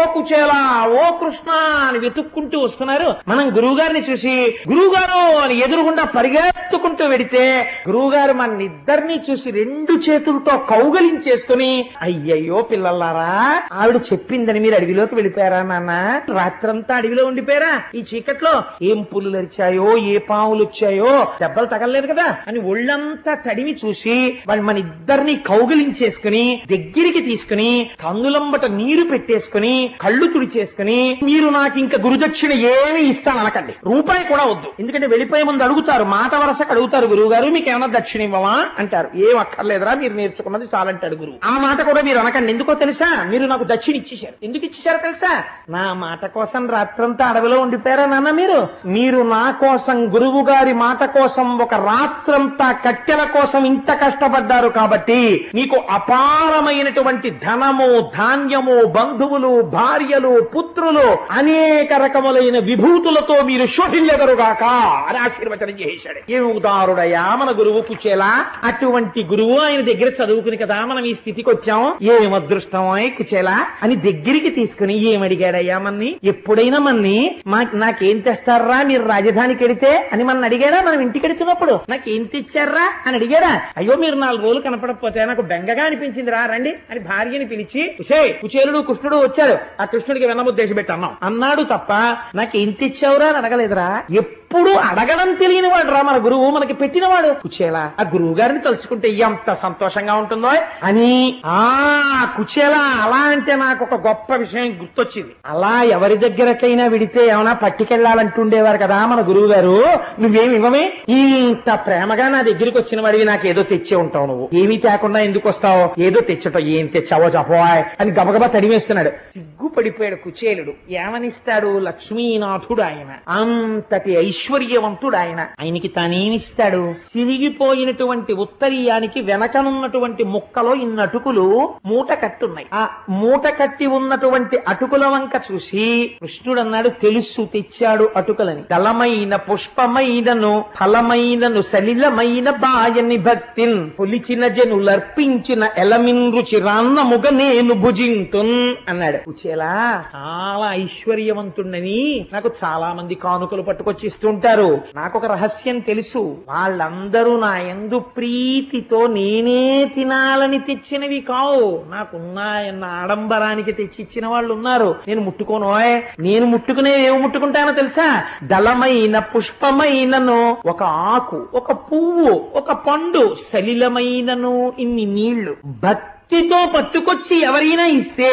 ఓ కుచేలా, ఓ కృష్ణ అని వెతుక్కుంటూ వస్తున్నారు. మనం గురువుగారిని చూసి గురువుగారు అని ఎదురుగుండా పరిగెత్తుకుంటూ వెడితే గురువుగారు మన ఇద్దరిని చూసి రెండు చేతులతో కౌగలించేసుకుని, అయ్యయ్యో పిల్లలారా, ఆవిడ చెప్పిందని మీరు అడవిలోకి వెళ్ళిపోయారా నాన్న? రాత్రంతా అడవిలో ఉండిపోయారా? ఈ చీకట్లో ఏం పులులు అరిచాయో, ఏ పాములు వచ్చాయో, దెబ్బలు తగలలేదు కదా అని ఒళ్ళంతా తడిమి చూసి వాళ్ళు మన ఇద్దరిని కౌగిలించేసుకుని దగ్గరికి తీసుకుని కన్నులంబట నీరు పెట్టేసుకుని కళ్ళు తుడిచేసుకుని, మీరు నాకు ఇంకా గురుదక్షిణ ఏమి ఇస్తాననకండి, రూపాయి కూడా వద్దు. ఎందుకంటే వెళ్ళిపోయే ముందు అడుగుతారు, మాట వరసకు అడుగుతారు, గురువు గారు మీకేమన్నా దక్షిణ ఇవ్వమా అంటారు. ఏం అక్కర్లేదురా, మీరు నేర్చుకున్నది చాలంటాడు గురువు. ఆ మాట కూడా మీరు అనకండి. ఎందుకో తెలుసా? మీరు నాకు దక్షిణ ఇచ్చేశారు. ఎందుకు ఇచ్చేశారో తెలుసా? నా మాట కోసం రాత్రంతా అడవిలో ఉండిపోయారా నాన్న మీరు? మీరు నా కోసం, గురువు గారి మాట కోసం ఒక రాత్రంతా కట్టెల కోసం ఇంత కష్టపడ్డారు కాబట్టి మీకు అపారమైనటువంటి ధనము, ధాన్యము, బంధువులు, భార్యలు, పుత్రులు, అనేక రకములైన విభూతులతో మీరు శోభిల్లెదరుగాక అని ఆశీర్వచనం చేశాడు. ఏమి ఉదారుడయ్యా మన గురువు కుచేలా. అటువంటి గురువు ఆయన దగ్గర చదువుకుని కదా మనం ఈ స్థితికి వచ్చాం. ఏం అదృష్టం కుచేలా అని దగ్గరికి తీసుకుని ఏమడిగాడయ్యా మన్ని? ఎప్పుడైనా మన్ని నాకేం తెస్తారా మీరు రాజధానికి వెడితే అని మన అడిగాడా? మనం ఇంటికి వెడుతున్నప్పుడు నాకేం తెచ్చారా అని అడిగాడా? అయ్యో మీరు 4 రోజులు కనపడకపోతే నాకు బెంగగా అనిపించింది, రా రండి అని భార్యని పిలిచి, కుచేలుడు కృష్ణుడు వచ్చాడు, ఆ కృష్ణుడికి వెన్నముద్దేశం పెట్టి అన్నాం అన్నాడు తప్ప నాకేం తెచ్చావురా అని అడగలేదురా. ఎప్పుడు అడగడం తెలియని వాడు రా మన గురువు, మనకి పెట్టినవాడు. కుచేలా ఆ గురువు గారిని తలుచుకుంటే ఎంత సంతోషంగా ఉంటుందో అని. కుచేలా అలా అంటే నాకు ఒక గొప్ప విషయం గుర్తొచ్చింది. అలా ఎవరి దగ్గరకైనా విడితే ఏమైనా పట్టుకెళ్లాలంటుండేవారు కదా మన గురువు గారు. నువ్వేమి ఇవ్వమే, ఇంత ప్రేమగా నా దగ్గరికి వచ్చిన వాడివి, నాకేదో తెచ్చే ఉంటావు, నువ్వు ఏమీ తేకుండా ఎందుకు వస్తావు? ఏదో తెచ్చటం, ఏం తెచ్చావో చెప్పవాయ్ అని గబగబా తడివేస్తున్నాడు. సిగ్గుపడిపోయాడు కుచేలుడు. ఏమనిస్తాడు? లక్ష్మీనాథుడు ఆయన, అంతటి ఐశ్వర్యవంతుడు ఆయన. ఆయనకి తానేమిస్తాడు? తిరిగిపోయినటువంటి ఉత్తరీయానికి వెనకనున్నటువంటి ముక్కలో ఇన్ని అటుకులు మూట కట్టున్నాయి. ఆ మూట కట్టి ఉన్నటువంటి అటుకుల వంక చూసి కృష్ణుడు అన్నాడు, తెలుసు తెచ్చాడు అటుకులని. దళమైన పుష్పమైనను ఫలమైనను సలిలమైన బాయని భక్తిన్ పొలిచిన జనులర్పించిన ఎలమిన్ రుచిరాన్నముగ నేను భుజింతున్ అన్నాడు. కుచేలా చాలా ఐశ్వర్యవంతుడని నాకు చాలా మంది కానుకలు పట్టుకొచ్చిస్తుంటారు. నాకొక రహస్యం తెలుసు, వాళ్ళందరూ నా యందు ప్రీతితో నేనే తినాలని తెచ్చినవి కావు, నాకున్నాయన్న ఆడంబరానికి తెచ్చిచ్చిన వాళ్ళు ఉన్నారు. నేను ముట్టుకోనోయ్. నేను ముట్టుకునేవి ముట్టుకుంటానో తెలుసా? దళమైన పుష్పమైనను, ఒక ఆకు, ఒక పువ్వు, ఒక పండు, సలిలమైనను ఇన్ని నీళ్లు భక్తితో పట్టుకొచ్చి ఎవరైనా ఇస్తే